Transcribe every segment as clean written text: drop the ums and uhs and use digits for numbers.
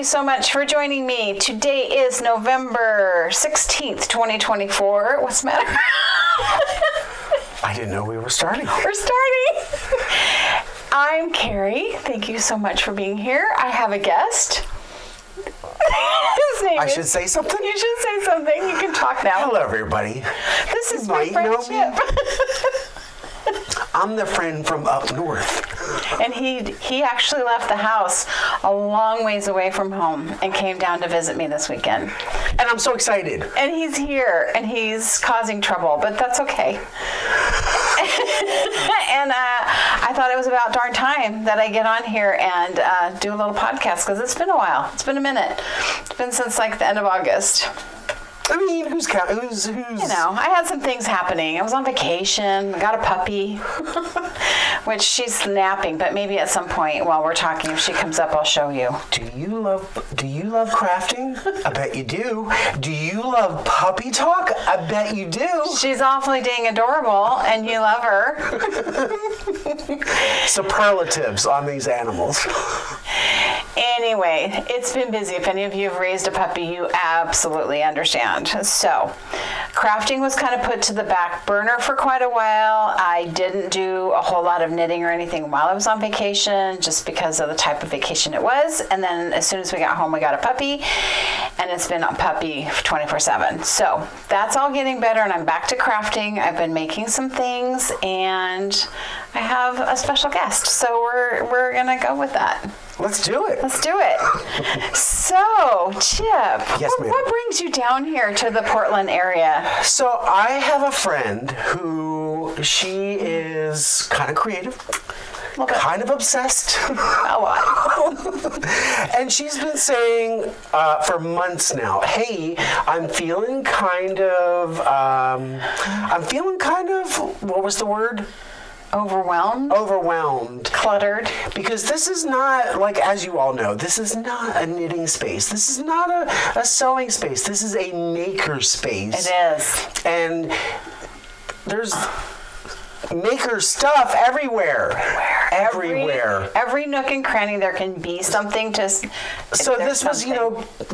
you so much for joining me. Today is November 16th, 2024. What's the matter? I didn't know we were starting. We're starting. I'm Carrie. Thank you so much for being here. I have a guest. I should say something? You should say something. You can talk now. Hello, everybody. This is my friend Chip. I'm the friend from up north. And he actually left the house a long ways away from home and came down to visit me this weekend. And I'm so excited. And he's here and he's causing trouble, but that's okay. And I thought it was about darn time that I get on here and do a little podcast because it's been a while. It's been a minute. It's been since like the end of August. I mean, who's? You know, I had some things happening. I was on vacation. I got a puppy, which she's napping. But maybe at some point while we're talking, if she comes up, I'll show you. Do you love crafting? I bet you do. Do you love puppy talk? I bet you do. She's awfully dang adorable, and you love her. Superlatives on these animals. Anyway, it's been busy. If any of you have raised a puppy, you absolutely understand. So, crafting was kind of put to the back burner for quite a while. I didn't do a whole lot of knitting or anything while I was on vacation, just because of the type of vacation it was. And then as soon as we got home, we got a puppy, and it's been a puppy 24/7. So that's all getting better, and I'm back to crafting. I've been making some things, and I have a special guest. So we're gonna go with that. Let's do it. Let's do it. So, Chip, yes, ma'am. What brings you down here to the Portland area? So I have a friend who she is kind of creative, kind of obsessed. A lot. And she's been saying for months now, hey, I'm feeling kind of, what was the word? Overwhelmed. Cluttered. Because this is not, like, as you all know, this is not a knitting space. This is not a sewing space. This is a maker space. It is. And there's maker stuff everywhere. Everywhere. Every nook and cranny there can be something to... So this was,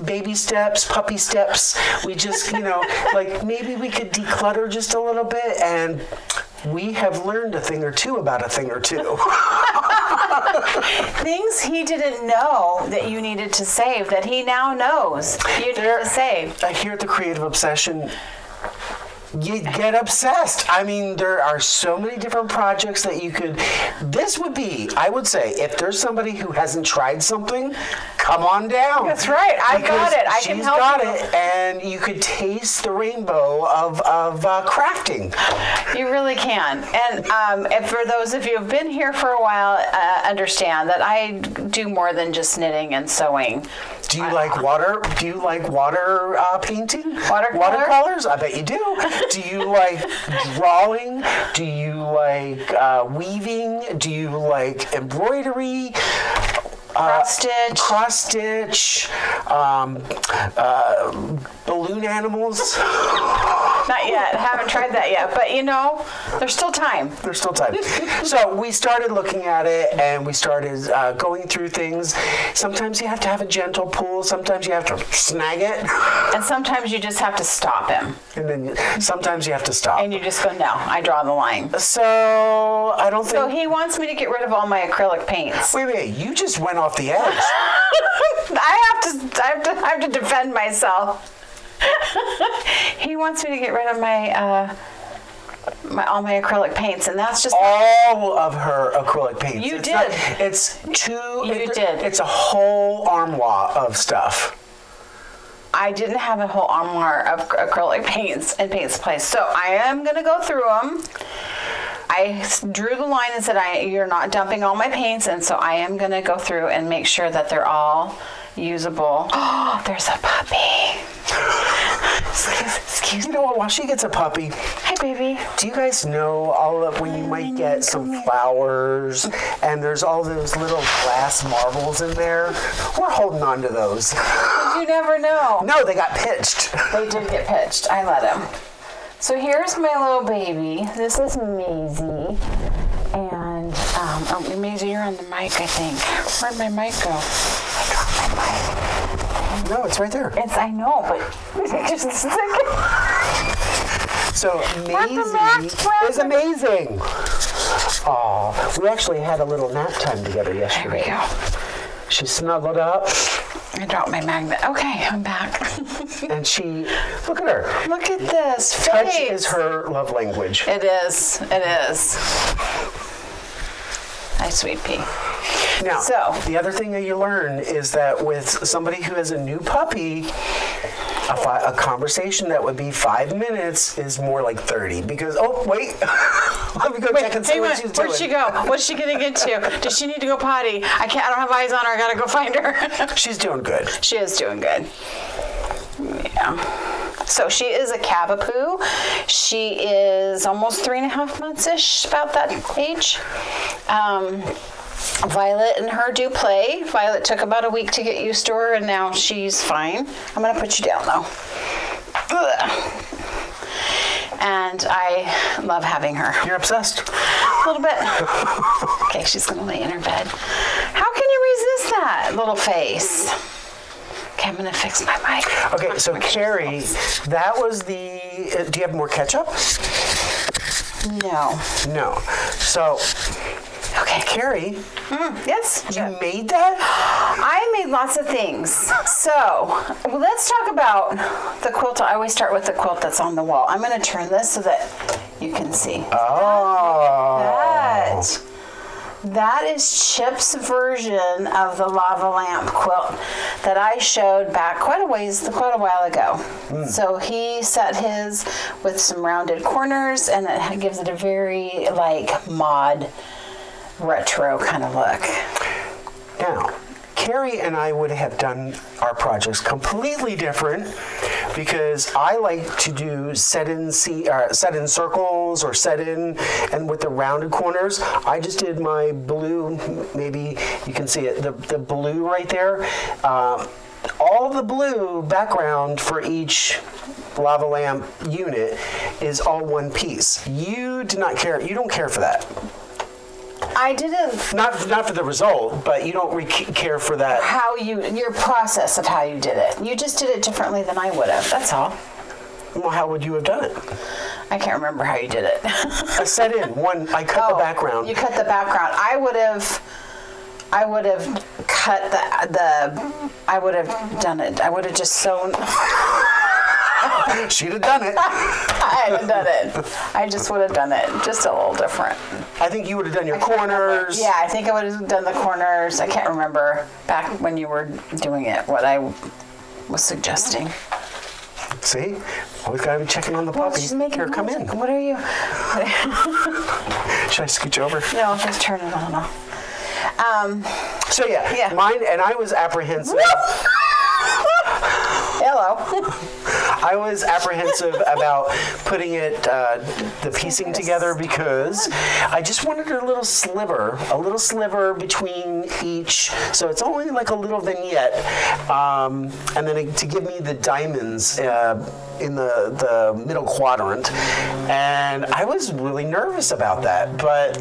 baby steps, puppy steps. We just, like maybe we could declutter just a little bit, and we have learned a thing or two about a thing or two. Things he didn't know that you needed to save that he now knows you need to save. Here at the Creative Obsession, you get obsessed. I mean, there are so many different projects that you could... This would be, I would say, if there's somebody who hasn't tried something, come on down. That's right. I got it. I can help you. She's got it, and you could taste the rainbow of crafting. You really can. And for those of you who've been here for a while, understand that I do more than just knitting and sewing. Do you like water? Do you like water painting? Watercolors? I bet you do. Do you like drawing? Do you like weaving? Do you like embroidery? Cross stitch, balloon animals. Not yet. Haven't tried that yet. But there's still time. There's still time. So we started looking at it, and we started going through things. Sometimes you have to have a gentle pull. Sometimes you have to snag it. And sometimes you just have to stop him. And then sometimes you have to stop. And you just go, no, I draw the line. So I don't think... So he wants me to get rid of all my acrylic paints. Wait, you just went off the edge. I have to defend myself. He wants me to get rid of all my acrylic paints, and that's just all of her acrylic paints. You did. It's a whole armoire of stuff. I didn't have a whole armoire of acrylic paints and paint supplies, so I am going to go through them. I drew the line and said, you're not dumping all my paints, and so I am going to go through and make sure that they're all usable. Oh, there's a puppy. Excuse me. You know what? While she gets a puppy. Hi, baby. Do you guys know all of when you might get some flowers and there's all those little glass marbles in there? We're holding on to those. You never know. No, they got pitched. They did get pitched. I let them. So here's my little baby. This is Maisie. And, Maisie, you're on the mic, I think. Where'd my mic go? my mic. No, it's right there. I know, but just a second. So Maisie is amazing. Oh, we actually had a little nap time together yesterday. There we go. She snuggled up. I dropped my magnet. Okay, I'm back. And she, look at her. Look at this face. Touch is her love language. It is. It is. Hi, sweet pea. Now, so, the other thing that you learn is that with somebody who has a new puppy, a conversation that would be 5 minutes is more like 30 because, oh, wait. Let me go check and see what she's doing. Where'd she go? What's she getting into? Does she need to go potty? I don't have eyes on her. I gotta go find her. She's doing good. She is doing good. Yeah. So she is a Cavapoo. She is almost 3.5 months-ish, about that age. Violet and her do play. Violet took about a week to get used to her, and now she's fine. I'm gonna put you down though. Ugh. And I love having her. You're obsessed. A little bit. Okay, she's gonna lay in her bed. How can you resist that little face? Okay, I'm gonna fix my mic. Okay, so Carrie, that was the, do you have more ketchup? No. No. So, okay. Carrie. Yes? You made that? I made lots of things. So, let's talk about the quilt. I always start with the quilt that's on the wall. I'm gonna turn this so that you can see. Oh. That is Chip's version of the lava lamp quilt that I showed back quite a while ago. So he set his with some rounded corners, and it gives it a very like mod retro kind of look. Now, Carrie and I would have done our projects completely different because I like to do set in circles or set in and with the rounded corners. I just did my blue, maybe you can see it, the blue right there. All the blue background for each lava lamp unit is all one piece. You do not care, you don't care for that. I didn't. Not for the result, but you don't care for that. Your process of how you did it. You just did it differently than I would have. That's all. Well, how would you have done it? I can't remember how you did it. I set in one. I cut the background. You cut the background. I would have cut I would have done it. I would have just sewn. She'd have done it. I hadn't done it. I just would have done it just a little different. I think you would have done your corners. Yeah, I think I would have done the corners. I can't remember back when you were doing it what I was suggesting. See? Always got to be checking on the puppy. She's making Here, come in. What are you? Should I scooch over? No, just turn it on off. So yeah, mine, and I was apprehensive. Hello. I was apprehensive about putting it, the piecing together because I just wanted a little sliver between each. So it's only like a little vignette, and then to give me the diamonds in the middle quadrant. And I was really nervous about that, but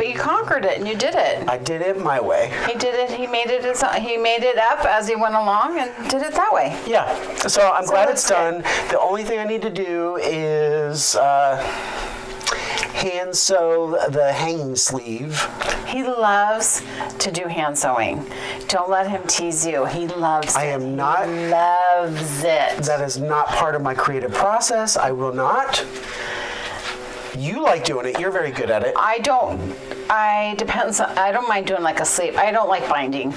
you conquered it and you did it. I did it my way. He did it. He made it up as he went along and did it that way. Yeah. So I'm glad it's done. The only thing I need to do is hand sew the hanging sleeve. He loves to do hand sewing. Don't let him tease you. He loves it. I am not. He loves it. That is not part of my creative process. I will not. You like doing it. You're very good at it. I don't. I don't mind doing like a sleeve. I don't like binding.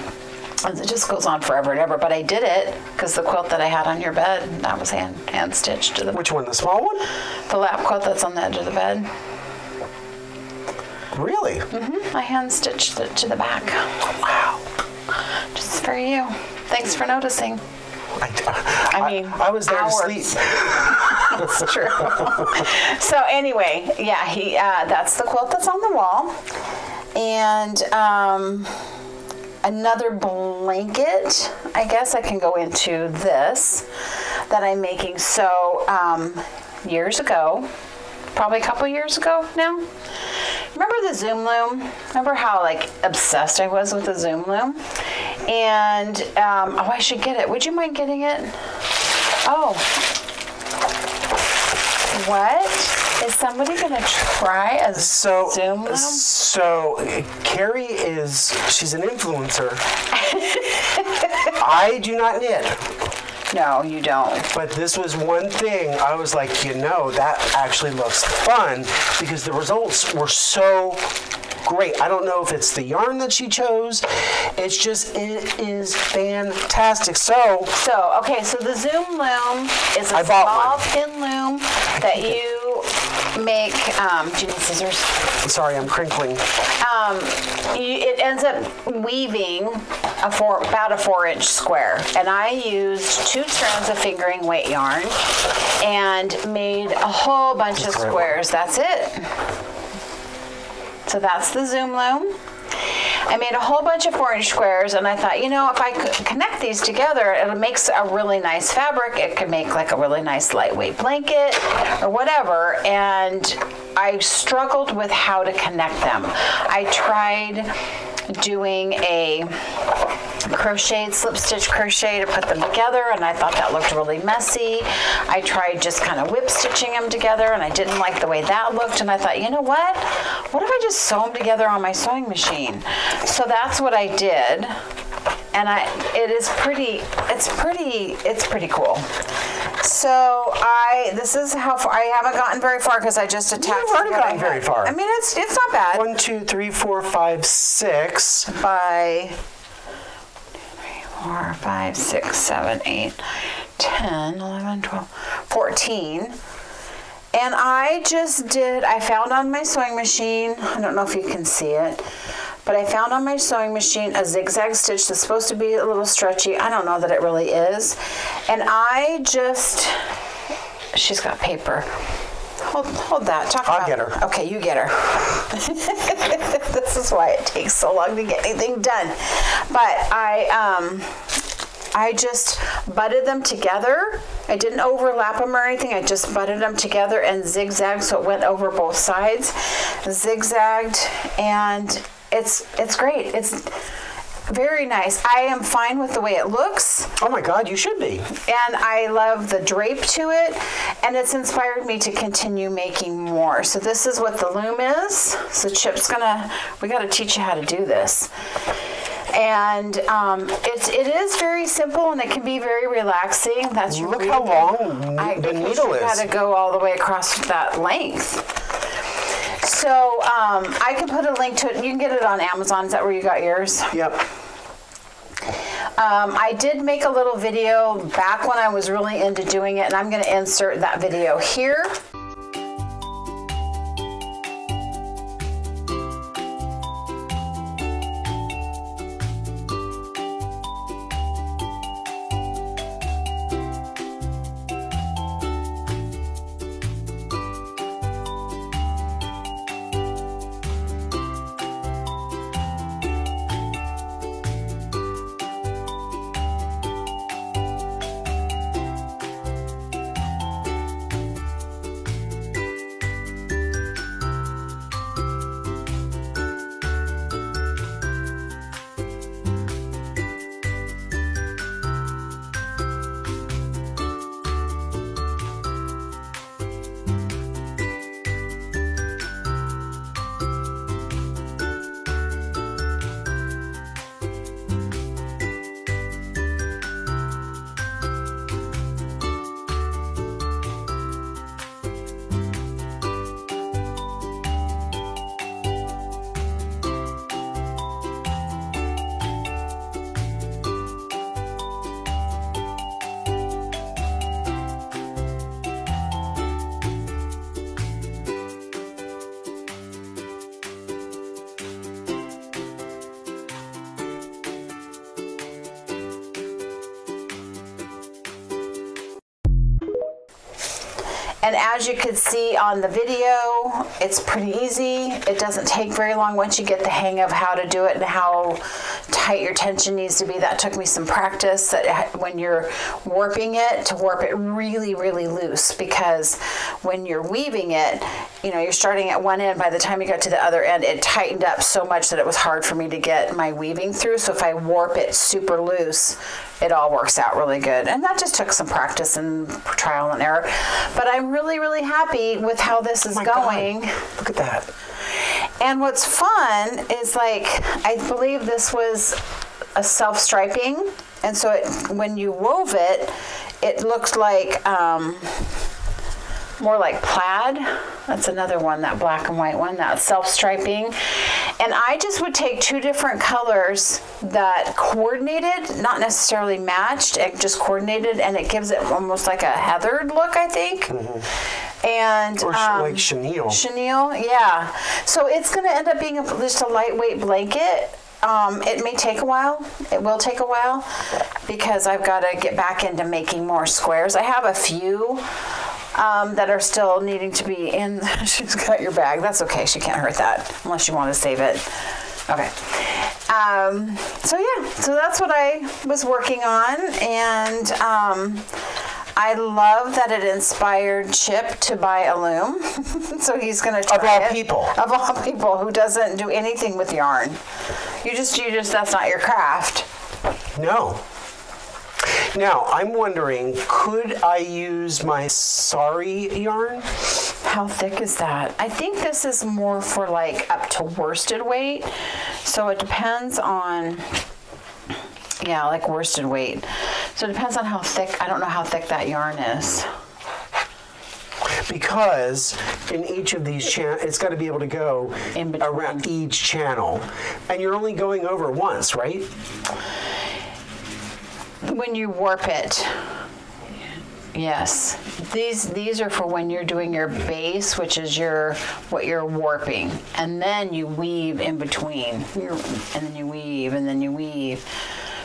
It just goes on forever and ever. But I did it because the quilt that I had on your bed, that was hand stitched to the. Which one? The small one? The lap quilt that's on the edge of the bed. Really? Mm-hmm. I hand stitched it to the back. Wow. Just for you. Thanks for noticing. I was there hours. to sleep. That's true. So anyway, yeah, that's the quilt that's on the wall. And another blanket, I guess I can go into this, that I'm making. So years ago, probably a couple years ago now, remember the Zoom loom? Remember how like obsessed I was with the Zoom loom? And, oh, I should get it. Would you mind getting it? Oh. What? Is somebody going to try a Zoom loom? So Carrie she's an influencer. I do not knit. No, you don't. But this was one thing I was like, that actually looks fun because the results were so great. I don't know if it's the yarn that she chose. It is fantastic. So the Zoom loom is a small thin loom that you make. Do you need scissors? Sorry, I'm crinkling. It ends up weaving about a 4-inch square, and I used 2 strands of fingering weight yarn and made a whole bunch of squares. That's it. So that's the Zoom loom. I made a whole bunch of 4-inch squares, and I thought, if I could connect these together, it makes a really nice fabric. It could make like a really nice lightweight blanket or whatever. And I struggled with how to connect them. I tried doing a slip stitch crochet to put them together, and I thought that looked really messy. I tried just kind of whip stitching them together, and I didn't like the way that looked, and I thought, what if I just sew them together on my sewing machine? So that's what I did, and it's pretty cool. So this is how far. I haven't gotten very far because I just attached. You've already gotten very far. I mean, it's not bad. 1, 2, 3, 4, 5, 6 by 4, 5, 6, 7, 8, 10, 11, 12, 14. And I found on my sewing machine, I don't know if you can see it, but I found on my sewing machine a zigzag stitch that's supposed to be a little stretchy. I don't know that it really is. And she's got paper. Hold that. I'll get her. Okay, you get her. This is why it takes so long to get anything done. But I just butted them together. I didn't overlap them or anything. I just butted them together and zigzagged so it went over both sides. Zigzagged, and it's great. It's very nice. I am fine with the way it looks. Oh my God, you should be. And I love the drape to it, and it's inspired me to continue making more. So this is what the loom is. So Chip's we got to teach you how to do this. And it is very simple, and it can be very relaxing. Look how long the needle is. You got to go all the way across that length. So I can put a link to it. You can get it on Amazon. Is that where you got yours? Yep. I did make a little video back when I was really into doing it, and I'm going to insert that video here. And as you could see on the video, it's pretty easy. It doesn't take very long once you get the hang of how to do it and how tight your tension needs to be. That took me some practice, that when you're warping it, to warp it really, really loose, because when you're weaving it, you know, you're starting at one end. By the time you got to the other end, it tightened up so much that it was hard for me to get my weaving through. So if I warp it super loose, it all works out really good. And that just took some practice and trial and error. But I'm really, really happy with how this is going. God. Look at that. And what's fun is, like, I believe this was a self-striping. And so when you wove it, it looks like more like plaid. That's another one, that black and white one, that self-striping. And I just would take two different colors that coordinated, not necessarily matched, it just coordinated, and it gives it almost like a heathered look, I think. Mm-hmm. And or like chenille. Chenille, yeah. So it's going to end up being just a lightweight blanket. It may take a while. It will take a while, because I've got to get back into making more squares. I have a few that are still needing to be in. She's got your bag. That's okay. She can't hurt that unless you want to save it. Okay. So yeah, so that's what I was working on. And I love that it inspired Chip to buy a loom. So he's going to try it. Of all people, who doesn't do anything with yarn. You just, that's not your craft. No. Now, I'm wondering, could I use my sari yarn? How thick is that? I think this is more for like up to worsted weight. So it depends on, yeah, like worsted weight. So it depends on how thick, I don't know how thick that yarn is. Because in each of these channels, it's got to be able to go around each channel. And you're only going over once, right? When you warp it, yes. These are for when you're doing your base, which is what you're warping, and then you weave in between, and then you weave, and then you weave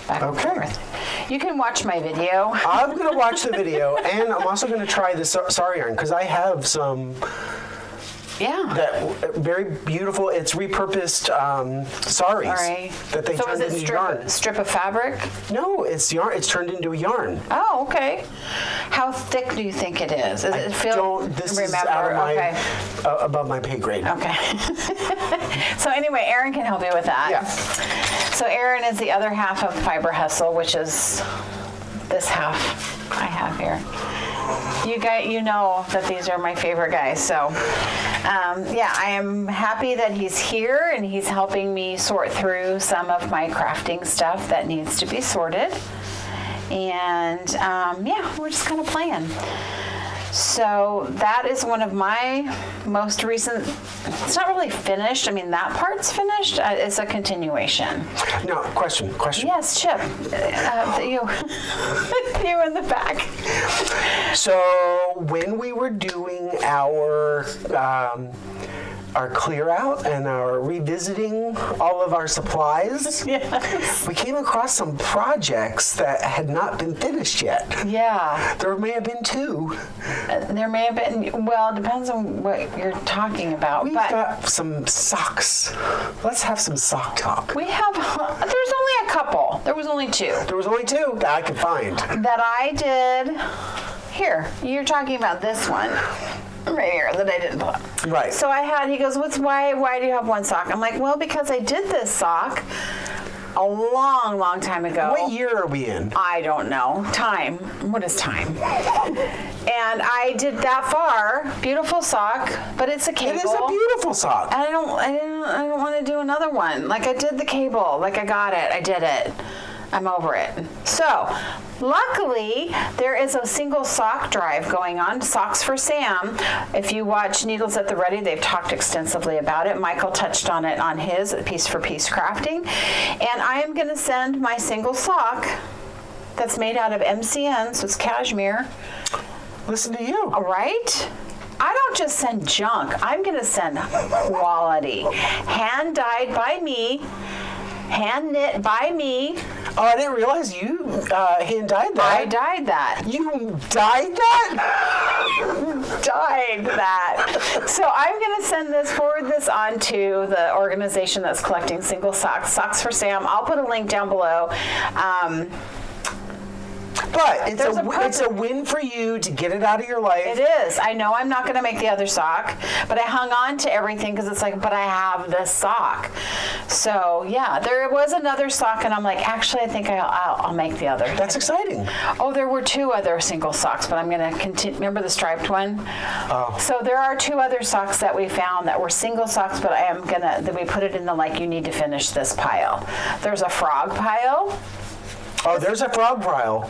back and forth. You can watch my video. I'm going to watch the video, and I'm also going to try the sari yarn, because I have some. Yeah. That very beautiful. It's repurposed saris that they turned into yarn. Strip of fabric? No, it's yarn. It's turned into a yarn. Oh, okay. How thick do you think it is? Is it this is out of my above my pay grade. Okay. So anyway, Erin can help you with that. Yeah. So Erin is the other half of Fiber Hustle, which is this half I have here. You know that these are my favorite guys. So, yeah, I am happy that he's here and he's helping me sort through some of my crafting stuff that needs to be sorted. And, yeah, we're just kind of playing. So that is one of my most recent, it's not really finished. I mean, that part's finished. It's a continuation. No, question. Yes, Chip. You in the back. So when we were doing our clear out and our revisiting all of our supplies, yes, we came across some projects that had not been finished yet. Yeah. There may have been two. There may have been, well, it depends on what you're talking about. We've got some socks. Let's have some sock talk. We have, there's only a couple. There was only two. There was only two that I could find. That I did. Here, you're talking about this one. Right here that I didn't pull up. Right. So he goes, why do you have one sock? I'm like, well, because I did this sock a long, long time ago. What year are we in? I don't know. Time. What is time? And I did that far. Beautiful sock, but it's a cable. It is a beautiful sock. And I don't want to do another one. Like, I did the cable. Like, I got it. I did it. I'm over it. So, luckily, there is a single sock drive going on, Socks for Sam. If you watch Needles at the Ready, they've talked extensively about it. Michael touched on it on his Piece for Piece Crafting. And I am going to send my single sock that's made out of MCN, so it's cashmere. Listen to you. All right? I don't just send junk. I'm going to send quality. Hand-dyed by me. hand knit by me. Oh, I didn't realize you hand dyed that. I dyed that. You dyed that? Dyed that. So I'm going to forward this on to the organization that's collecting single socks, Socks for Sam. I'll put a link down below. But it's a win for you to get it out of your life. It is. I know I'm not going to make the other sock, but I hung on to everything because it's like, but I have this sock. So yeah, there was another sock, and I'm like, actually, I think I'll make the other. That's exciting. Oh, there were 2 other single socks, but I'm going to continue. Remember the striped one? Oh. So there are 2 other socks that we found that were single socks, but we put it in the like you need to finish this pile. There's a frog pile. Oh, there's a frog pile.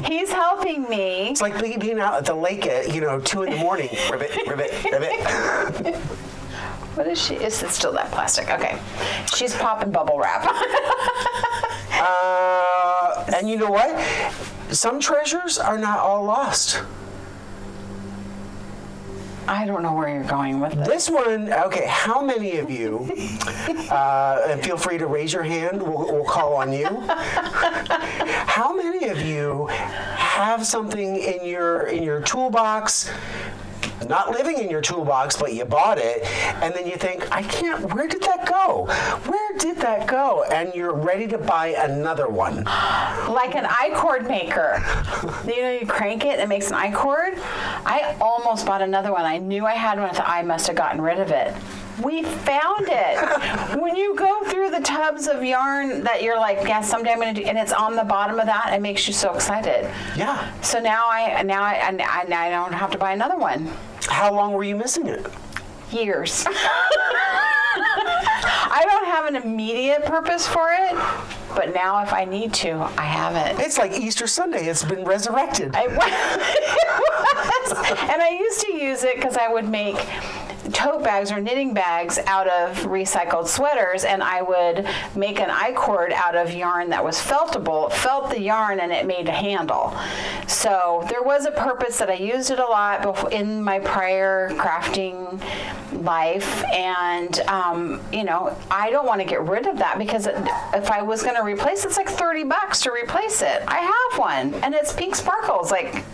He's helping me. It's like being out at the lake at 2 in the morning. Ribbit, ribbit, ribbit. What is she? Is it still that plastic? Okay. She's popping bubble wrap. And you know what? Some treasures are not all lost. I don't know where you're going with this. This one, okay, how many of you, and feel free to raise your hand, we'll call on you. How many of you have something in your toolbox, not living in your toolbox, but you bought it, and then you think, where did that go? Where did that go? And you're ready to buy another one. Like an I-cord maker. You crank it, it makes an I-cord. I almost bought another one. I knew I had one, I thought I must have gotten rid of it. We found it. When you go through the tubs of yarn that you're like, yeah, someday I'm going to do, and it's on the bottom of that, it makes you so excited. Yeah. So now I don't have to buy another one. How long were you missing it? Years. I don't have an immediate purpose for it, but now if I need to, I have it. It's like Easter Sunday. It's been resurrected. It was. And I used to use it because I would make tote bags or knitting bags out of recycled sweaters, and I would make an I-cord out of yarn that was feltable. It felt the yarn and it made a handle. So there was a purpose that I used it a lot in my prior crafting life, and I don't want to get rid of that because if I was going to replace it, it's like $30 to replace it. I have one and it's pink sparkles. Like,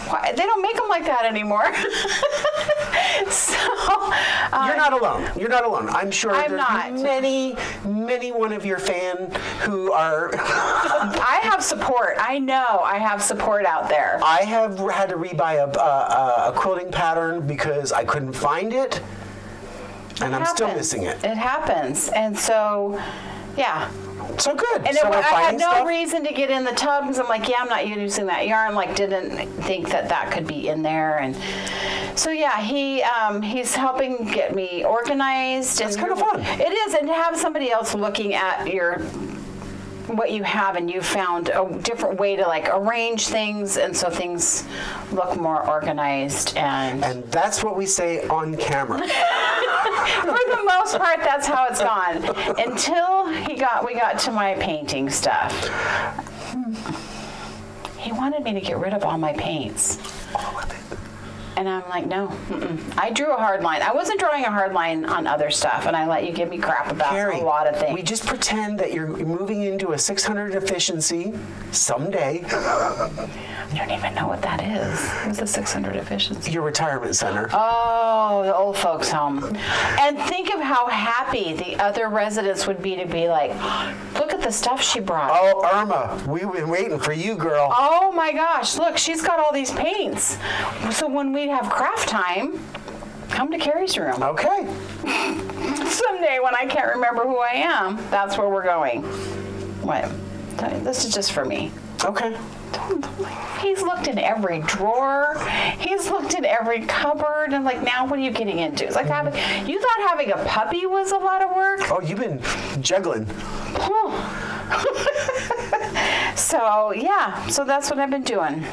why? They don't make them like that anymore. So you're not alone. You're not alone. I'm sure I'm there's not. many one of your fan who are. I have support. I know I have support out there. I have had to rebuy a quilting pattern because I couldn't find it, and I'm still missing it. It happens, and so, yeah. So good. And so I had no stuff? reason to get in the tub because I'm like, yeah, I'm not using that yarn. Like, didn't think that could be in there, and so yeah, he's helping get me organized. It's kind of fun. It is, and to have somebody else looking at what you have, and you found a different way to like arrange things, and so things look more organized. And that's what we say on camera. For the most part, that's how it's gone. Until we got to my painting stuff. He wanted me to get rid of all my paints. All of it. And I'm like, no. I drew a hard line. I wasn't drawing a hard line on other stuff, and I let you give me crap about Carrie, a lot of things. We just pretend that you're moving into a 600 efficiency someday. I don't even know what that is. What's the 600 efficiency? Your retirement center. Oh, the old folks home. And think of how happy the other residents would be to be like, look at the stuff she brought. Oh, Irma, we've been waiting for you, girl. Oh my gosh, look, she's got all these paints. So when we have craft time, come to Carrie's room. Okay. Someday when I can't remember who I am, that's where we're going. What? This is just for me. Okay. He's looked in every drawer. He's looked in every cupboard. And like, now what are you getting into? It's like you thought having a puppy was a lot of work? Oh, you've been juggling. So, yeah. So that's what I've been doing.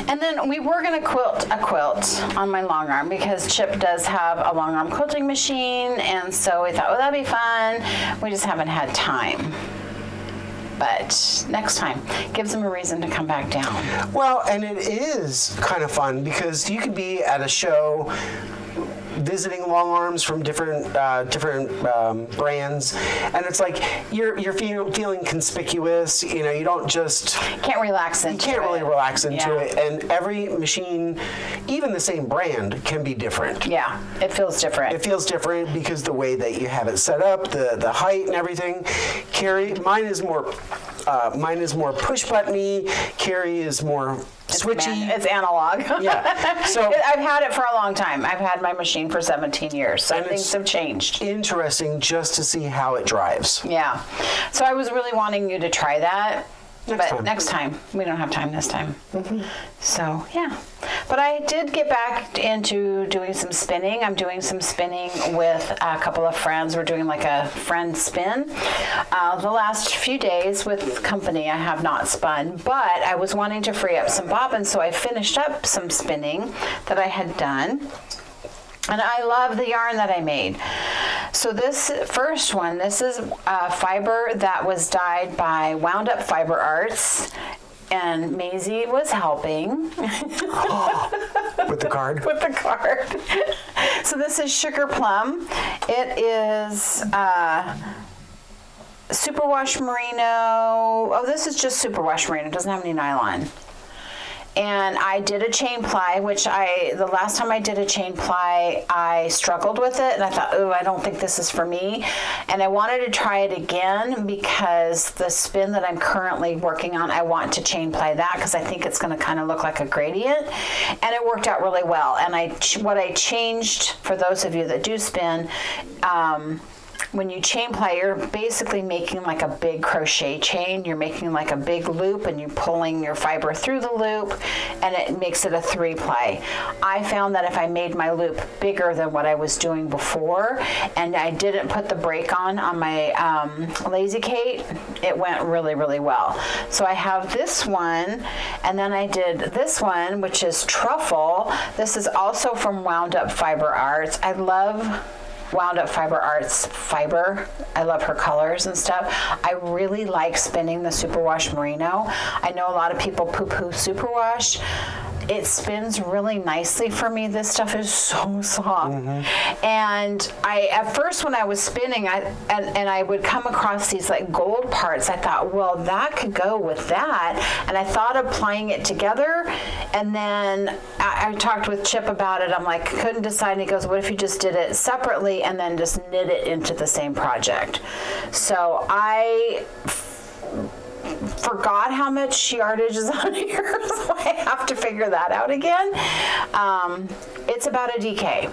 And then we were going to quilt a quilt on my long arm because Chip does have a long arm quilting machine. And so we thought, well, that'd be fun. We just haven't had time. But next time, gives them a reason to come back down. Well, and it is kind of fun because you could be at a show visiting long arms from different brands, and it's like you're feeling conspicuous. You know, you don't just can't relax into you can't really relax into Yeah. it. And every machine, even the same brand, can be different. Yeah, it feels different. It feels different because the way that you have it set up, the height and everything. Carrie, mine is more push buttony. Carrie is more switchy. It's analog. Yeah. So I've had it for a long time. I've had my machine for 17 years. So things have changed. Interesting just to see how it drives. Yeah. So I was really wanting you to try that. Next time. We don't have time this time. Mm-hmm. So, yeah. But I did get back into doing some spinning. I'm doing some spinning with a couple of friends. We're doing like a friend spin. The last few days with company, I have not spun, but I was wanting to free up some bobbins, so I finished up some spinning that I had done. And I love the yarn that I made. So this first one, this is fiber that was dyed by Wound Up Fiber Arts. And Maisie was helping. With the card? With the card. So this is Sugar Plum. It is Superwash Merino. Oh, this is just Superwash Merino. It doesn't have any nylon. And I did a chain ply, which the last time I did a chain ply, I struggled with it. And I thought, oh, I don't think this is for me. And I wanted to try it again because the spin that I'm currently working on, I want to chain ply that because I think it's going to kind of look like a gradient. And it worked out really well. And what I changed, for those of you that do spin, when you chain ply, you're basically making like a big crochet chain. You're making like a big loop and you're pulling your fiber through the loop and it makes it a 3-ply. I found that if I made my loop bigger than what I was doing before and I didn't put the break on my Lazy Kate, it went really, really well. So I have this one and then I did this one, which is Truffle. This is also from Wound Up Fiber Arts. I love Wound Up Fiber Arts fiber. I love her colors and stuff. I really like spinning the Superwash Merino. I know a lot of people poo-poo Superwash. It spins really nicely for me. This stuff is so soft. Mm-hmm. And at first when I was spinning, I would come across these like gold parts. I thought, well, that could go with that. And I thought of applying it together. And then I talked with Chip about it. I'm like, couldn't decide. And he goes, what if you just did it separately and then just knit it into the same project? So I forgot how much yardage is on here, so I have to figure that out again. It's about a DK.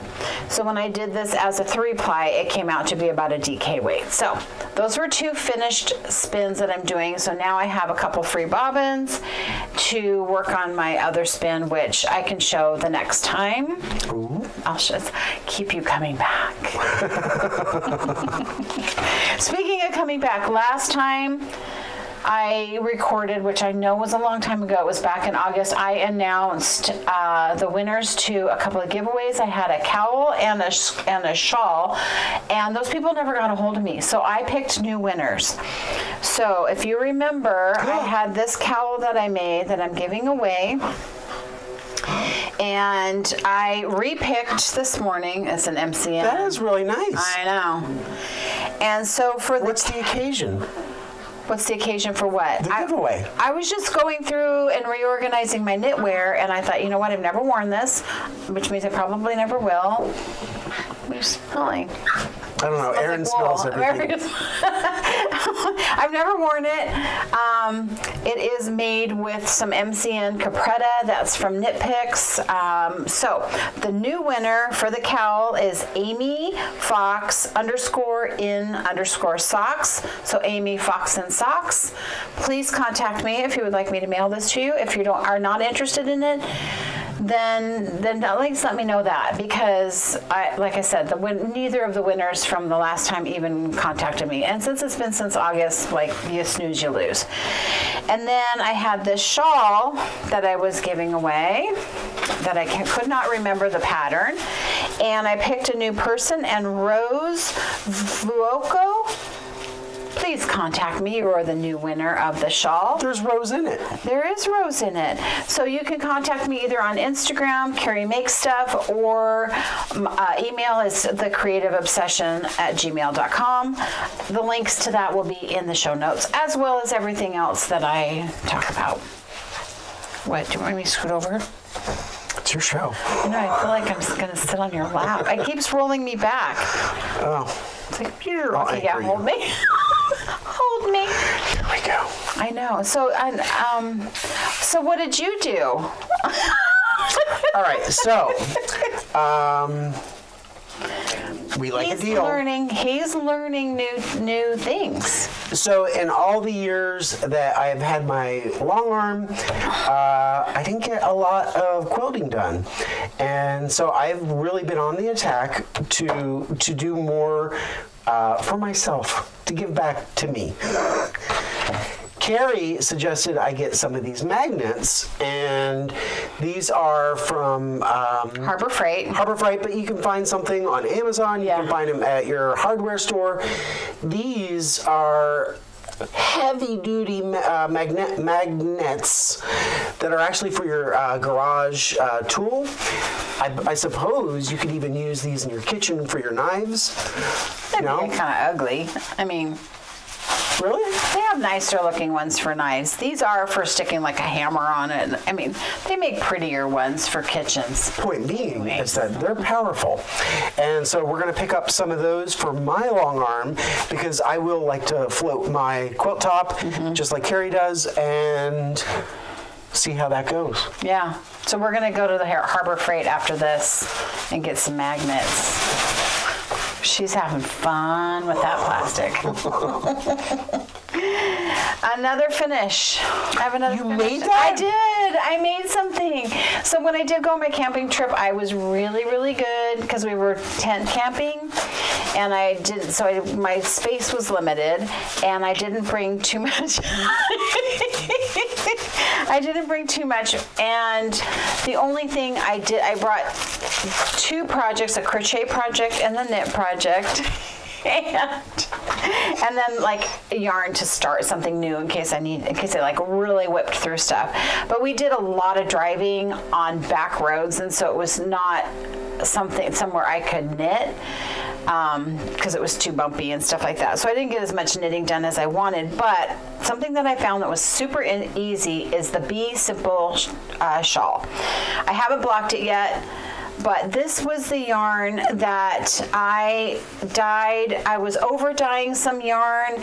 So when I did this as a 3-ply, it came out to be about a DK weight. So those were 2 finished spins that I'm doing. So now I have a couple free bobbins to work on my other spin, which I can show the next time. Ooh. I'll just keep you coming back. Speaking of coming back, last time I recorded, which I know was a long time ago, it was back in August, I announced the winners to a couple of giveaways. I had a cowl and a shawl, and those people never got a hold of me, so I picked new winners. So if you remember, I had this cowl that I made that I'm giving away. And I repicked this morning as an MCM. That is really nice. I know. And so for what's the occasion? What's the occasion for what? The giveaway. I was just going through and reorganizing my knitwear, and I thought, you know what, I've never worn this, which means I probably never will. What are you smelling? I don't know. Erin smells everything. I've never worn it. It is made with some MCN Capretta. That's from Knit Picks. So the new winner for the cowl is Amy Fox _in_socks. So Amy Fox in Socks. Please contact me if you would like me to mail this to you. If you are not interested in it, then at least let me know that, because like I said, neither of the winners from the last time even contacted me, and since it's been since August, like, you snooze, you lose. And then I had this shawl that I was giving away that I could not remember the pattern, and I picked a new person, and Rose Vuoko. please contact me. You are the new winner of the shawl. There's rose in it. There is rose in it. So you can contact me either on Instagram, Carrie Makes Stuff, or email is thecreativeobsession@gmail.com. The links to that will be in the show notes, as well as everything else that I talk about. What, do you want me to scoot over? It's your show. I know, I feel like I'm just going to sit on your lap. It keeps rolling me back. Oh. It's like, okay, yeah, hold me. Hold me. Here we go. I know. So, so what did you do? All right, so we like a deal. He's learning new things. So in all the years that I've had my long arm, I didn't get a lot of quilting done, and so I've really been on the attack to do more for myself, to give back to me. Carrie suggested I get some of these magnets, and these are from Harbor Freight. Harbor Freight, but you can find something on Amazon. You can find them at your hardware store. These are heavy-duty magnets that are actually for your garage tool. I suppose you could even use these in your kitchen for your knives. They're kind of ugly. I mean... Really? They have nicer looking ones for knives. These are for sticking like a hammer on it. I mean, they make prettier ones for kitchens. Point being is that they're powerful. And so we're going to pick up some of those for my long arm, because I will like to float my quilt top just like Carrie does, and see how that goes. Yeah. So we're going to go to the Harbor Freight after this and get some magnets. She's having fun with that plastic. Another finish. I have another finish. Made that? I did. I made something. So when I did go on my camping trip, I was really, really good because we were tent camping, and I didn't. So my space was limited, and I didn't bring too much. I didn't bring too much, and the only thing I did, I brought 2 projects: a crochet project and the knit project. And then like a yarn to start something new in case I like really whipped through stuff. But we did a lot of driving on back roads, and so it was not somewhere I could knit because it was too bumpy and stuff like that. So I didn't get as much knitting done as I wanted. But something that I found that was super easy is the Be Simple shawl. I haven't blocked it yet. But this was the yarn that I dyed. I was over dyeing some yarn,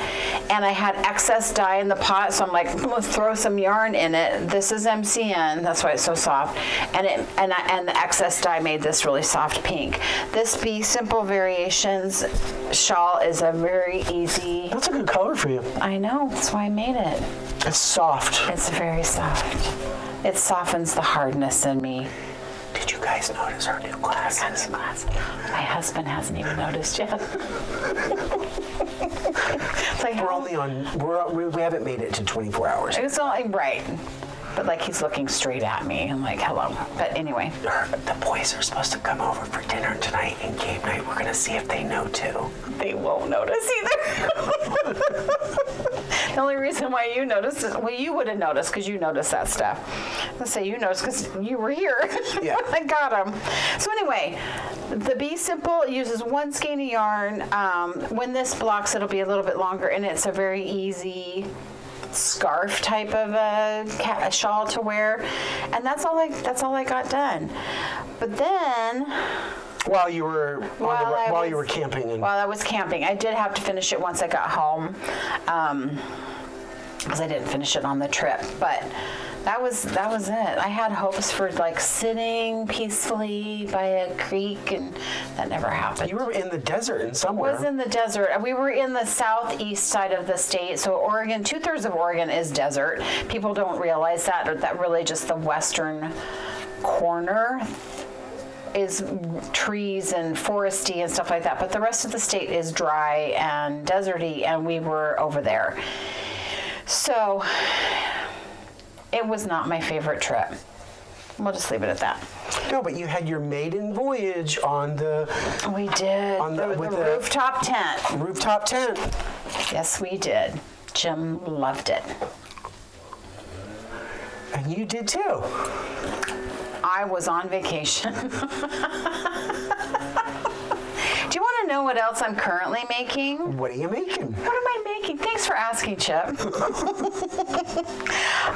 and I had excess dye in the pot, so I'm like, let's throw some yarn in it. This is MCN, that's why it's so soft, and the excess dye made this really soft pink. This Be Simple Variations shawl is a very easy. That's a good color for you. I know, that's why I made it. It's soft. It's very soft. It softens the hardness in me. Did you guys notice our new glasses? My husband hasn't even noticed yet. It's like, We're only on. We haven't made it to 24 hours. It's all right, but like he's looking straight at me. I'm like, hello. But anyway, The boys are supposed to come over for dinner tonight and game night. We're gonna see if they know too. they won't notice either. The only reason why you noticed is, well, you would have noticed because you noticed that stuff. Let's say you noticed because you were here. Yeah. I got them. So anyway, the Be Simple uses 1 skein of yarn. When this blocks, it'll be a little bit longer, and it's a very easy scarf type of a shawl to wear, and that's all I got done. But then, while you were camping, while I was camping, I did have to finish it once I got home, because I didn't finish it on the trip. But that was it. I had hopes for like sitting peacefully by a creek, and that never happened. you were in the desert and somewhere. I was in the desert. We were in the southeast side of the state. So Oregon, 2/3 of Oregon is desert. People don't realize that, or that really just the western corner is trees and foresty and stuff like that. But the rest of the state is dry and deserty, and we were over there. So it was not my favorite trip. We'll just leave it at that. No, but you had your maiden voyage on the. We did. On the With the rooftop tent. Rooftop tent. Yes, we did. Jim loved it. And you did too. I was on vacation. Do you want to know what else I'm currently making? What are you making? What am I making? Thanks for asking, Chip.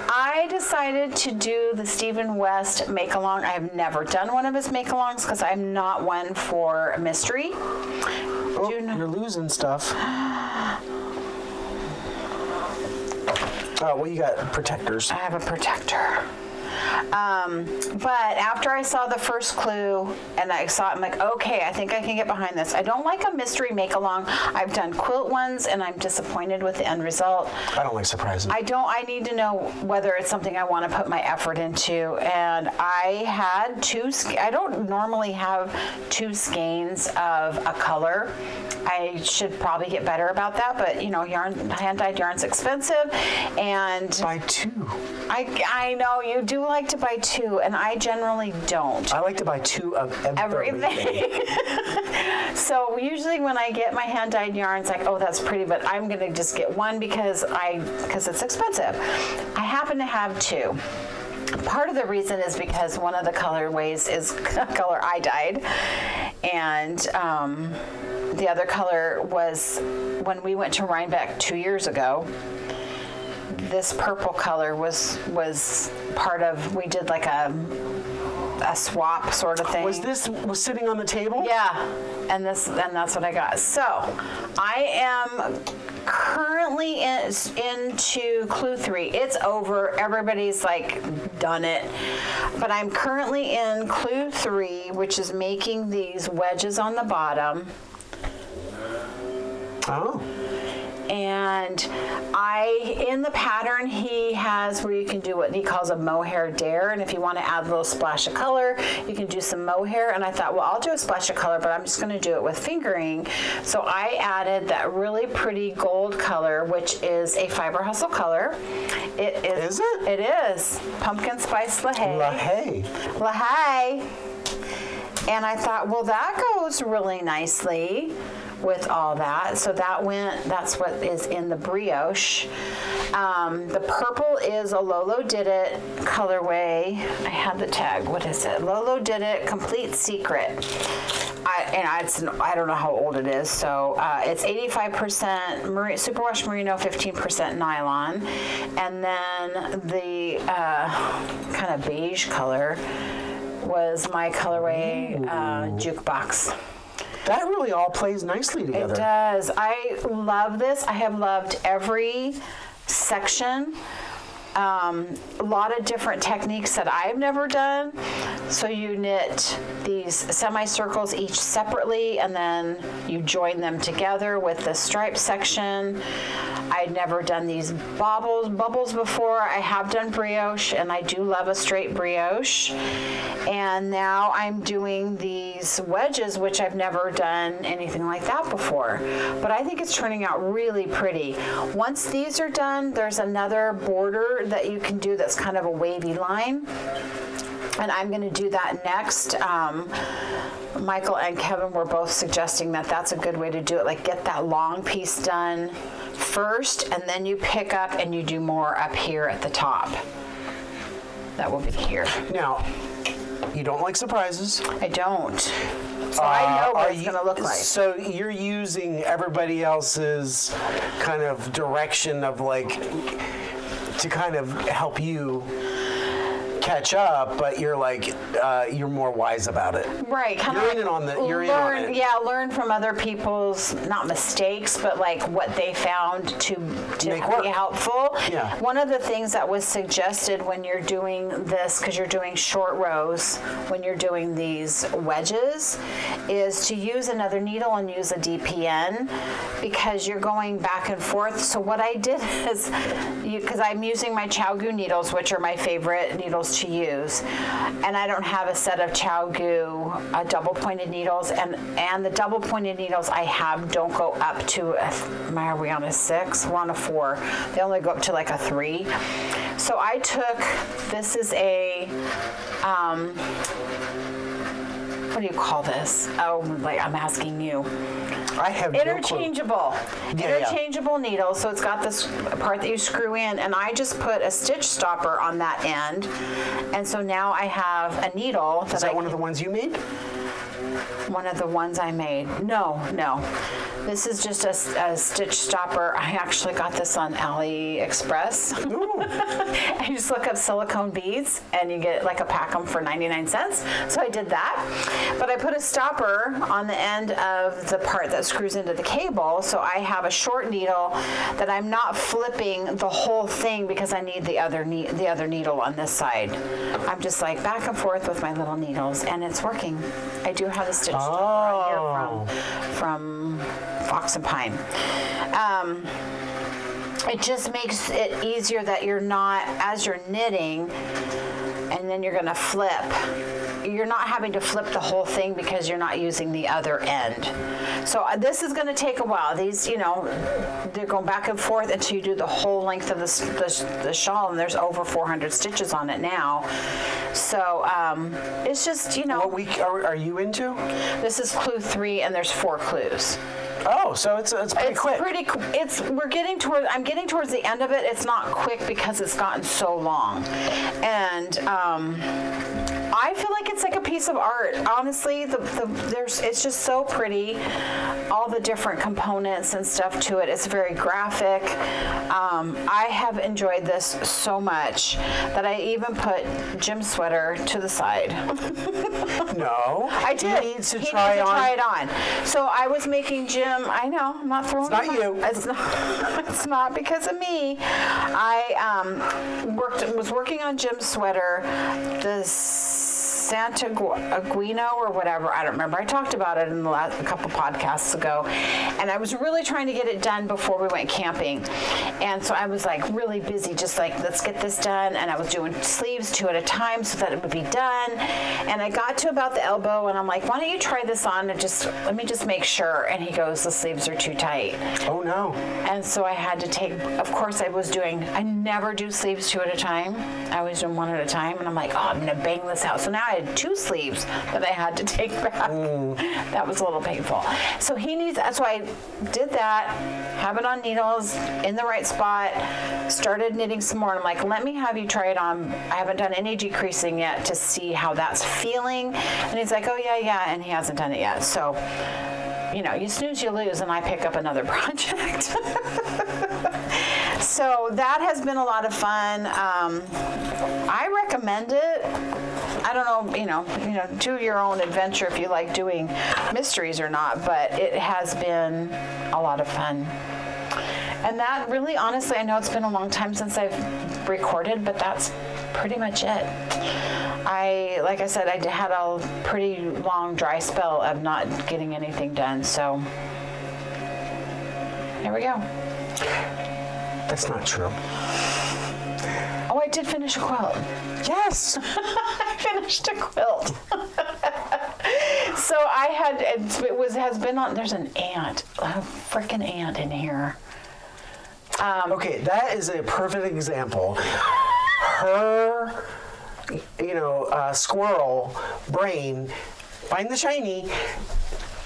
I decided to do the Stephen West make-along. I have never done one of his make-alongs because I'm not one for mystery. Oh, you're losing stuff. Oh, well, you got protectors. I have a protector. But after I saw the first clue and I saw it, I'm like, okay, I think I can get behind this. I don't like a mystery make-along. I've done quilt ones and I'm disappointed with the end result. I don't like surprises. I need to know whether it's something I want to put my effort into. And I had I don't normally have 2 skeins of a color. I should probably get better about that, but you know, hand-dyed yarn's expensive, and buy 2. I know you do like to buy 2, and I generally don't. I like to buy 2 of everything. So usually when I get my hand-dyed yarns, like, oh, that's pretty, but I'm gonna just get 1 because it's expensive. I happen to have 2. Part of the reason is because one of the colorways is a color I dyed, and the other color was when we went to Rhinebeck 2 years ago. This purple color was part of. We did like a swap sort of thing. Was sitting on the table? Yeah, and that's what I got. So I am currently into clue 3. It's over. Everybody's like done it, but I'm currently in clue 3, which is making these wedges on the bottom. Oh. And in the pattern, he has where you can do what he calls a mohair dare. And if you want to add a little splash of color, you can do some mohair. And I thought, well, I'll do a splash of color, but I'm just going to do it with fingering. So I added that really pretty gold color, which is a Fiber Hustle color. It is. Is it? It is. Pumpkin Spice LaHaye. LaHaye. LaHaye. And I thought, well, that goes really nicely with all that. So that's what is in the brioche. The purple is a Lolo Did It colorway. I had the tag. What is it? Lolo Did It Complete Secret. I don't know how old it is. So it's 85% superwash merino, 15% nylon. And then the kind of beige color was my colorway jukebox. That really all plays nicely together. It does. I love this. I have loved every section. A lot of different techniques that I've never done. So you knit these semicircles each separately, and then you join them together with the stripe section. I'd never done these bubbles before. I have done brioche, and I do love a straight brioche. And now I'm doing these wedges, which I've never done anything like that before. But I think it's turning out really pretty. Once these are done, there's another border that you can do that's kind of a wavy line. And I'm going to do that next. Michael and Kevin were both suggesting that that's a good way to do it. Like, get that long piece done first, and then you pick up and you do more up here at the top. That will be here. Now, you don't like surprises. I don't. So I know what it's going to look like. So you're using everybody else's kind of direction of like to kind of help you catch up, but you're like you're more wise about it. Right. You're in on it. Yeah, learn from other people's not mistakes, but like what they found to be helpful. Yeah. One of the things that was suggested when you're doing this, because you're doing short rows, when you're doing these wedges, is to use another needle and use a DPN, because you're going back and forth. So what I did is, because I'm using my ChiaoGoo needles, which are my favorite needles to use, and I don't have a set of ChiaoGoo double pointed needles, and the double pointed needles I have don't go up to are we on a 6? We're on a 4. They only go up to like a 3. So I took, this is a what do you call this? Oh, like I'm asking you. I have no clue. Interchangeable needle. So it's got this part that you screw in, and I just put a stitch stopper on that end, and so now I have a needle. Is that one of the ones you made? One of the ones I made. No. This is just a stitch stopper. I actually got this on AliExpress. You just look up silicone beads and you get like a pack of them for 99 cents. So I did that. But I put a stopper on the end of the part that screws into the cable. So I have a short needle that I'm not flipping the whole thing because I need the other needle on this side. I'm just like back and forth with my little needles, and it's working. I do have the stitch stopper on here from Fox and Pine. It just makes it easier that you're not, as you're knitting, and then you're going to flip, you're not having to flip the whole thing because you're not using the other end. So this is going to take a while. These, they're going back and forth until you do the whole length of the shawl, and there's over 400 stitches on it now. So it's just, What week are you into? This is clue 3, and there's 4 clues. Oh, so it's pretty quick. I'm getting towards the end of it. It's not quick because it's gotten so long, and I feel like it's like a piece of art. Honestly, it's just so pretty. All the different components and stuff to it. It's very graphic. I have enjoyed this so much that I even put Jim's sweater to the side. No, I did. He needs to try it on. So I was making Jim. I know. I'm not throwing. It's not you. It's not. It's not because of me. I was working on Jim's sweater. Santa Aguino or whatever, I don't remember. I talked about it in a couple podcasts ago, and I was really trying to get it done before we went camping, and so I was like really busy, just like, let's get this done, and I was doing sleeves 2 at a time so that it would be done, and I got to about the elbow, and I'm like, why don't you try this on and let me just make sure, and he goes, the sleeves are too tight. Oh no. And so I had to take, of course I never do sleeves 2 at a time. I always do them 1 at a time, and I'm like, oh, I'm gonna bang this out. So now I had 2 sleeves that I had to take back. That was a little painful. So so I did that, have it on needles in the right spot, started knitting some more. And I'm like, let me have you try it on. I haven't done any decreasing yet to see how that's feeling. And he's like, oh yeah, and he hasn't done it yet. So, you snooze, you lose, and I pick up another project. So that has been a lot of fun. I recommend it. I don't know, do your own adventure if you like doing mysteries or not, but it has been a lot of fun. And that really, honestly, I know it's been a long time since I've recorded, but that's pretty much it. Like I said, I had a pretty long dry spell of not getting anything done, so here we go. That's not true. Oh, I did finish a quilt. Yes. I finished a quilt. So there's an ant, a freaking ant in here. Okay, that is a perfect example. Her, squirrel brain, find the shiny.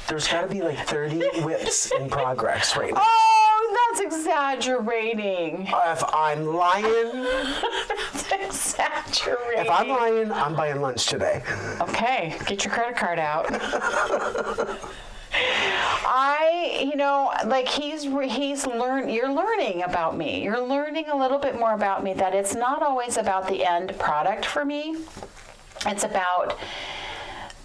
There's got to be like 30 whips in progress right now. Oh, that's exaggerating. If I'm lying, That's exaggerating. if I'm lying, I'm buying lunch today. Okay, get your credit card out. You're learning about me. You're learning a little bit more about me, that it's not always about the end product for me. It's about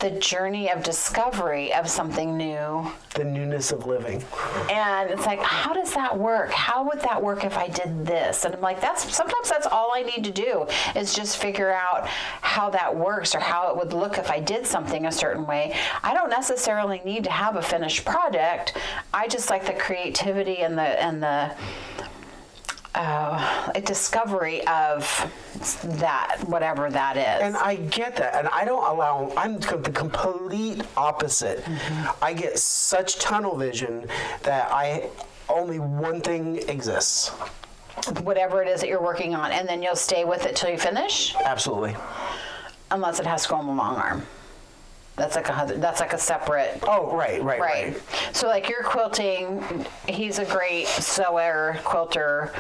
the journey of discovery of something new. The newness of living. And it's like, how does that work? How would that work if I did this? And I'm like, sometimes that's all I need to do is just figure out how that works or how it would look if I did something a certain way. I don't necessarily need to have a finished project. I just like the creativity and the discovery of that, whatever that is. And I get that. And I'm the complete opposite. Mm-hmm. I get such tunnel vision that only one thing exists. Whatever it is that you're working on, and then you'll stay with it till you finish? Absolutely. Unless it has to go on the long arm. That's like a separate. Oh, right. So like you're quilting, he's a great sewer, quilter,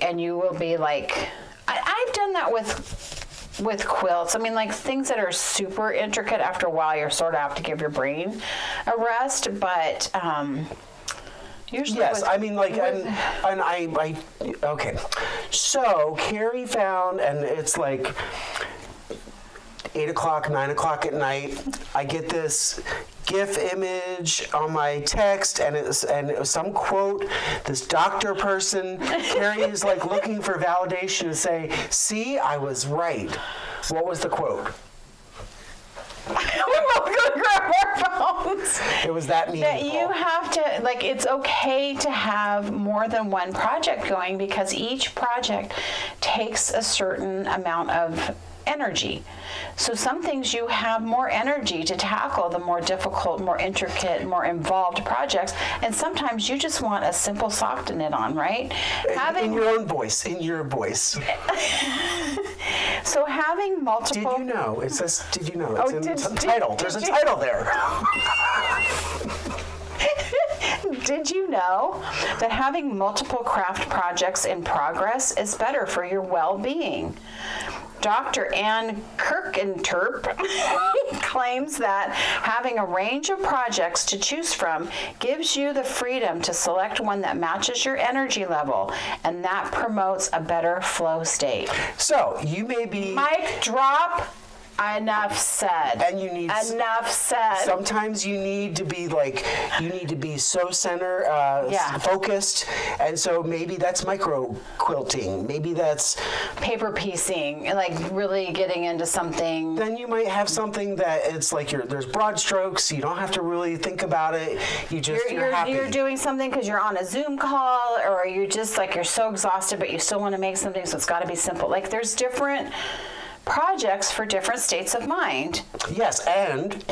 and you will be like, I've done that with quilts. I mean, like things that are super intricate, after a while you sort of have to give your brain a rest, but usually yes, I mean, like, and I okay. So Carrie found, and it's like 8 o'clock, 9 o'clock at night. I get this GIF image on my text, and it was some quote. This doctor person, Carrie is like looking for validation to say, "See, I was right." What was the quote? We're both gonna grab our phones. It was that meaningful. That you have to, like, it's okay to have more than one project going, because each project takes a certain amount of energy. So some things you have more energy to tackle, the more difficult, more intricate, more involved projects, and sometimes you just want a simple sock to knit on, right? In your own voice, in your voice. So having multiple... Did you know? It says, did you know? It's in the title. There's a title there. Did you know that having multiple craft projects in progress is better for your well-being? Dr. Ann Kirkenterp claims that having a range of projects to choose from gives you the freedom to select one that matches your energy level, and that promotes a better flow state. So you may be... Mic drop. Enough said. And you need... Enough said. Sometimes you need to be like, you need to be so focused, and so maybe that's micro quilting, maybe that's... paper piecing, like really getting into something. Then you might have something that it's like there's broad strokes, you don't have to really think about it, you're happy. You're doing something because you're on a Zoom call, or you're just like, you're so exhausted, but you still want to make something, so it's got to be simple. Like there's different projects for different states of mind. Yes, and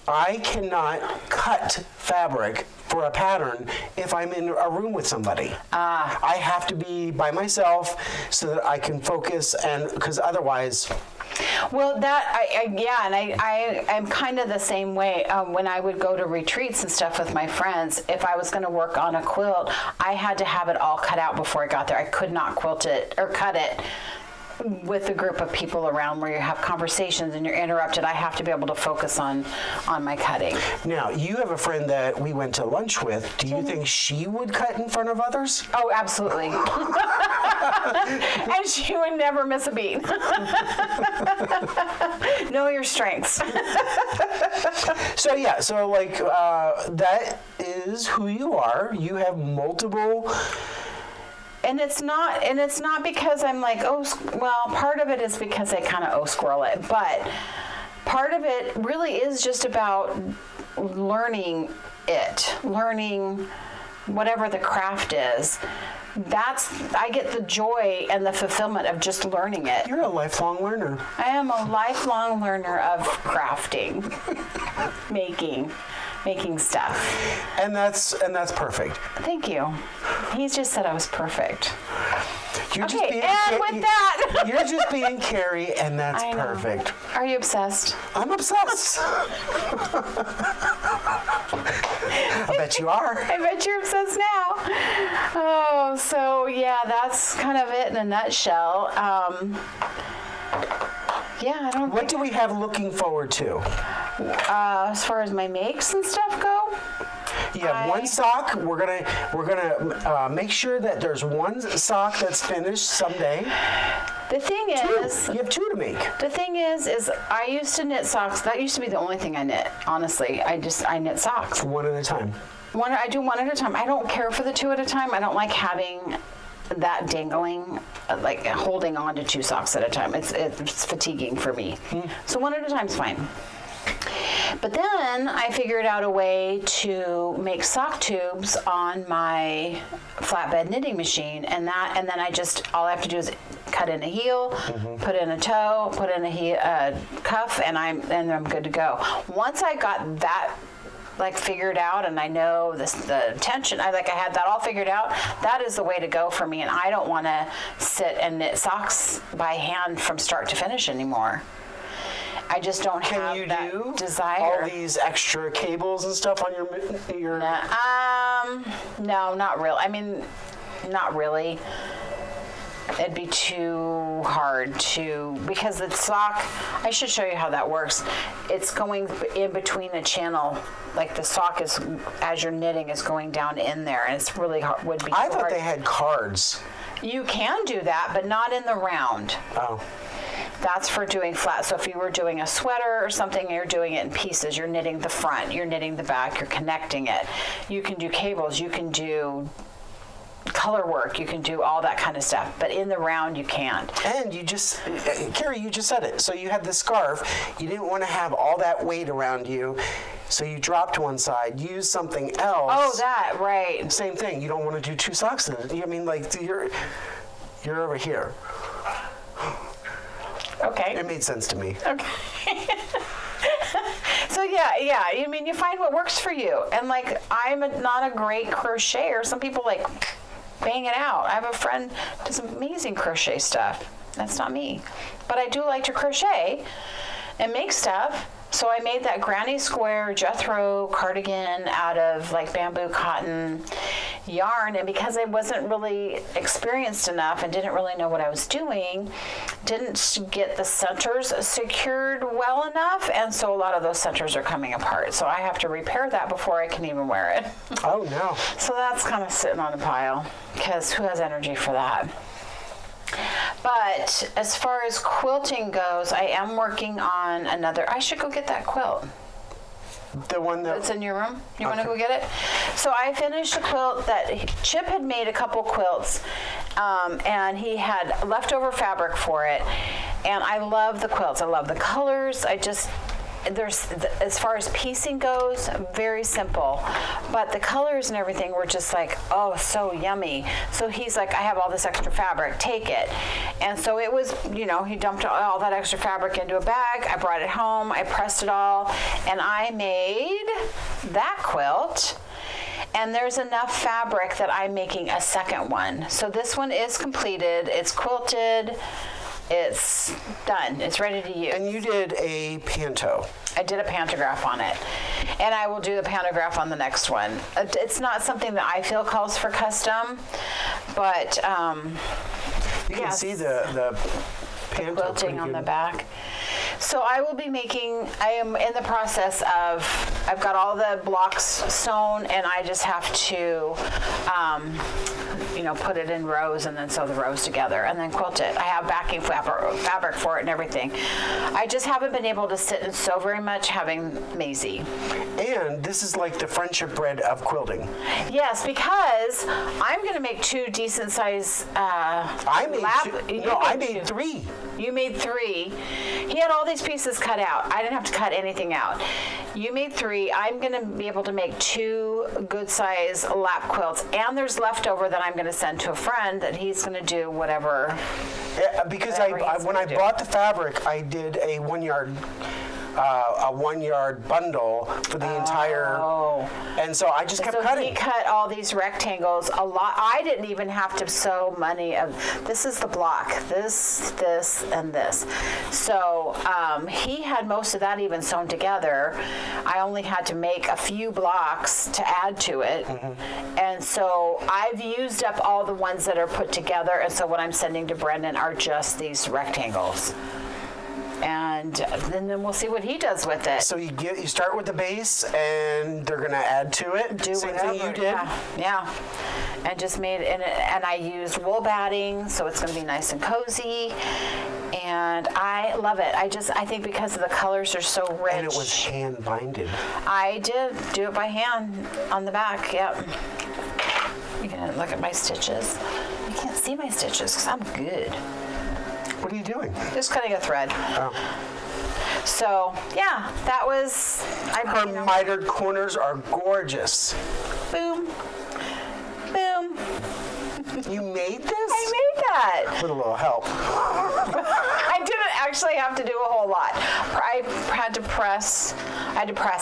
I cannot cut fabric for a pattern if I'm in a room with somebody. I have to be by myself so that I can focus, and because otherwise... Well, I'm kind of the same way. When I would go to retreats and stuff with my friends, if I was going to work on a quilt, I had to have it all cut out before I got there. I could not quilt it or cut it with a group of people around where you have conversations and you're interrupted. I have to be able to focus on my cutting. Now, you have a friend that we went to lunch with. Do you think she would cut in front of others? Oh, absolutely. And she would never miss a beat. Know your strengths. So like that is who you are. You have multiple... And it's not because I'm like, part of it is because I kind of squirrel it, but part of it really is just about learning whatever the craft is. I get the joy and the fulfillment of just learning it. You're a lifelong learner. I am a lifelong learner of crafting, making stuff. And that's perfect. Thank you. He just said I was perfect. You're just being that. You're just being Carrie, and that's perfect. Are you obsessed? I'm obsessed. I bet you are. I bet you're obsessed now. Oh, so yeah, that's kind of it in a nutshell. What do we have looking forward to? As far as my makes and stuff go? You have one sock. We're gonna make sure that there's one sock that's finished someday. The thing is, you have two to make. The thing is I used to knit socks. That used to be the only thing I knit. Honestly, I knit socks. One at a time. I do one at a time. I don't care for the two at a time. I don't like having that dangling, like holding on to two socks at a time. It's fatiguing for me. So one at a time is fine. But then I figured out a way to make sock tubes on my flatbed knitting machine, and then all I have to do is cut in a heel, put in a toe, put in a cuff, and I'm good to go. Once I got that figured out, and I know the tension, I had that all figured out, that is the way to go for me, and I don't want to sit and knit socks by hand from start to finish anymore. I just don't have that desire. All these extra cables and stuff on your No, not really. I mean, not really. It'd be too hard because the sock, I should show you how that works. It's going in between a channel, like the sock is, as you're knitting, is going down in there, and it's really hard, would be I thought they had cards. You can do that, but not in the round. Oh. That's for doing flat. So if you were doing a sweater or something, you're doing it in pieces. You're knitting the front, you're knitting the back, you're connecting it. You can do cables, you can do color work, you can do all that kind of stuff, but in the round you can't. And you just, Carrie, you just said it. So you had the scarf, you didn't want to have all that weight around you, so you dropped one side, use something else. Oh, that, right. Same thing, you don't want to do two socks in it. I mean, like, you're over here. Okay. It made sense to me. Okay. So yeah, I mean, you find what works for you. And like, I'm not a great crocheter. Some people like bang it out. I have a friend who does amazing crochet stuff. That's not me. But I do like to crochet and make stuff. So I made that granny square Jethro cardigan out of like bamboo cotton yarn, and because I wasn't really experienced enough and didn't really know what I was doing, didn't get the centers secured well enough, and so a lot of those centers are coming apart. So I have to repair that before I can even wear it. Oh no. So that's kind of sitting on a pile, because who has energy for that? But as far as quilting goes, I am working on another. I should go get that quilt. The one that's in your room. You want to go get it? So I finished a quilt that Chip had made a couple quilts, and he had leftover fabric for it. And I love the quilts. I love the colors. As far as piecing goes, very simple, but the colors and everything were just like, oh, so yummy. So he's like, I have all this extra fabric, take it. And so it was, he dumped all that extra fabric into a bag. I brought it home, I pressed it all, and I made that quilt. And there's enough fabric that I'm making a second one. So this one is completed, it's quilted, it's done. It's ready to use. And you did a panto. I did a pantograph on it. And I will do the pantograph on the next one. It's not something that I feel calls for custom, but you can see the panto quilting on the back. So I will be I am in the process of, I've got all the blocks sewn, and I just have to, put it in rows and then sew the rows together and then quilt it. I have backing fabric for it and everything. I just haven't been able to sit and sew very much, having Maisie. And this is like the friendship bread of quilting. Yes, because I'm going to make 2 decent size I made 3. You made 3. He had all these pieces cut out. I didn't have to cut anything out. You made 3. I'm going to be able to make 2 good size lap quilts, and there's leftover that I'm going to send to a friend that he's going to do whatever. Yeah, because when I bought the fabric, I did a 1 yard. A 1 yard bundle for the entire, and so I just kept cutting. He cut all these rectangles a lot. I didn't even have to sew money of. This is the block. This, and this. So he had most of that even sewn together. I only had to make a few blocks to add to it, and so I've used up all the ones that are put together. And so what I'm sending to Brendan are just these rectangles. And then we'll see what he does with it. So you start with the base, and they're going to add to it. Do Same whatever. thing you did. Yeah. And just made it, and I used wool batting, so it's going to be nice and cozy. And I love it. I think because the colors are so rich. And it was hand binded. I did do it by hand on the back. Yep. You can look at my stitches. You can't see my stitches because I'm good. What are you doing? Just cutting a thread. Oh. So, yeah, that was... Her mitered corners are gorgeous. Boom. Boom. You made this? I made that. With a little help. I didn't actually have to do a whole lot. I had to press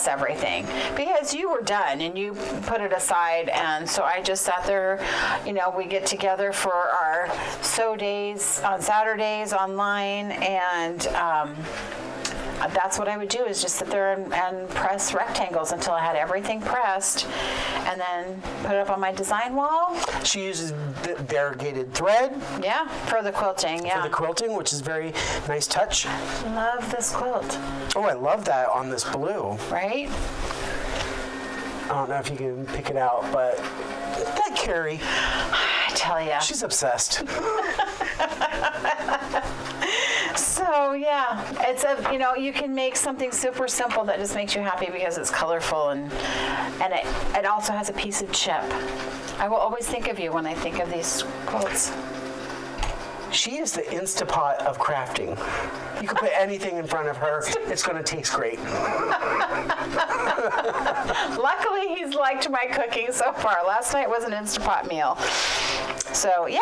everything because you were done and you put it aside, and so I just sat there. We get together for our sew days on Saturdays online, and that's what I would do, is just sit there and press rectangles until I had everything pressed, and then put it up on my design wall. She uses the variegated thread. Yeah, for the quilting, yeah. For the quilting, which is very nice touch. Love this quilt. Oh, I love that on this blue. Right? I don't know if you can pick it out, but that Carrie, I tell ya. she's obsessed. So yeah, it's you can make something super simple that just makes you happy because it's colorful, and it also has a piece of chip. I will always think of you when I think of these quilts. She is the Instapot of crafting. You can put anything in front of her, it's going to taste great. Luckily, he's liked my cooking so far. Last night was an Instapot meal. So yeah,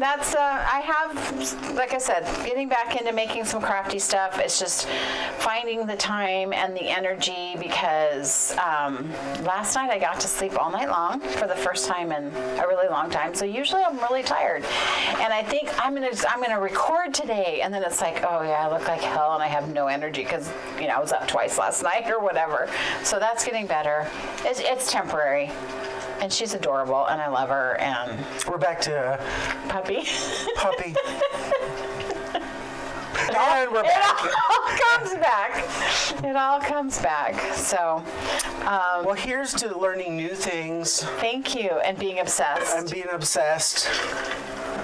that's, I have, like I said, getting back into making some crafty stuff. It's just finding the time and the energy, because last night I got to sleep all night long for the first time in a really long time. So usually I'm really tired. And I think I'm gonna record today, and then it's like, oh yeah, I look like hell and I have no energy because, I was up twice last night or whatever. So that's getting better. It's temporary. And she's adorable, and I love her, and... We're back to... Puppy. Puppy. And we're back. It all comes back. It all comes back. So... well, here's to learning new things. Thank you, and being obsessed. And being obsessed.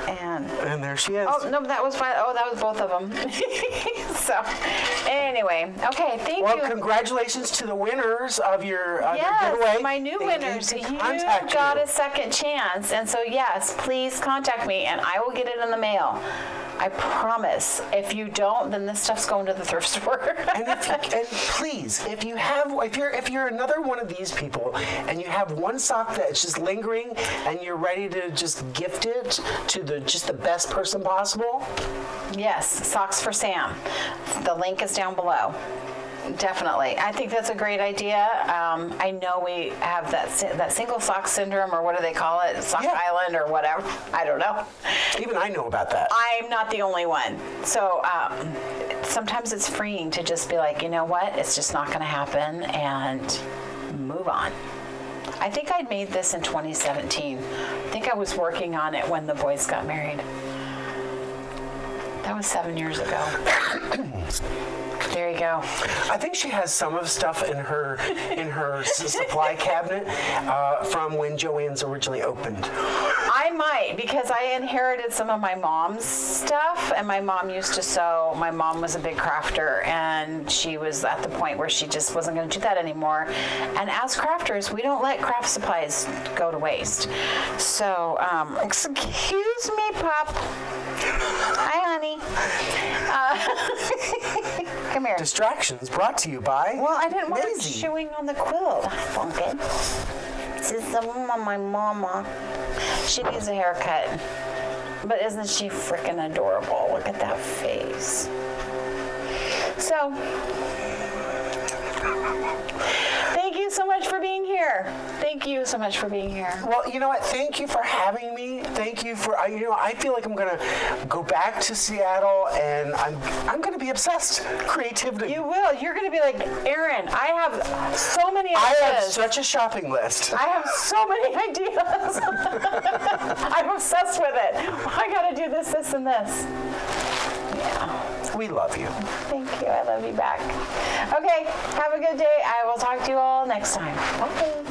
And there she is. Oh, no, that was fine. Oh, that was both of them. So, anyway. Okay, thank you. Well, congratulations to the winners of your giveaway. Yes, my new winners. You got a second chance. And so, yes, please contact me, and I will get it in the mail. I promise. If you don't, then this stuff's going to the thrift store. and please, if you're another one of these people, and you have one sock that's just lingering, and you're ready to just gift it to the best person possible. Yes, Socks for Sam. The link is down below. Definitely. I think that's a great idea. I know we have that single sock syndrome, or what do they call it? Sock Island or whatever. I don't know. Even I know about that. I'm not the only one. So sometimes it's freeing to just be like, you know what? It's just not going to happen, and move on. I think I'd made this in 2017. I think I was working on it when the boys got married. That was 7 years ago. There you go. I think she has some of stuff in her supply cabinet from when Joann's originally opened. I might, because I inherited some of my mom's stuff, and my mom used to sew. My mom was a big crafter, and she was at the point where she just wasn't going to do that anymore. And as crafters, we don't let craft supplies go to waste. So, excuse me, Pop. Hi, honey. Come here. Distractions brought to you by Well, I didn't want him Maisie. chewing on the quilt. Funkin'. This is the one of my mama. She needs a haircut. But isn't she freaking adorable? Look at that face. So, thank you so much for being here. Thank you so much for being here. Well, you know what? Thank you for having me. Thank you for, I feel like I'm going to go back to Seattle, and I'm going to be obsessed. Creativity. You will. You're going to be like, Erin, I have so many ideas. I have such a shopping list. I have so many ideas. I'm obsessed with it. I got to do this, this, and this. Yeah. We love you. Thank you. I love you back. Okay. Have a good day. I will talk to you all next time. Bye.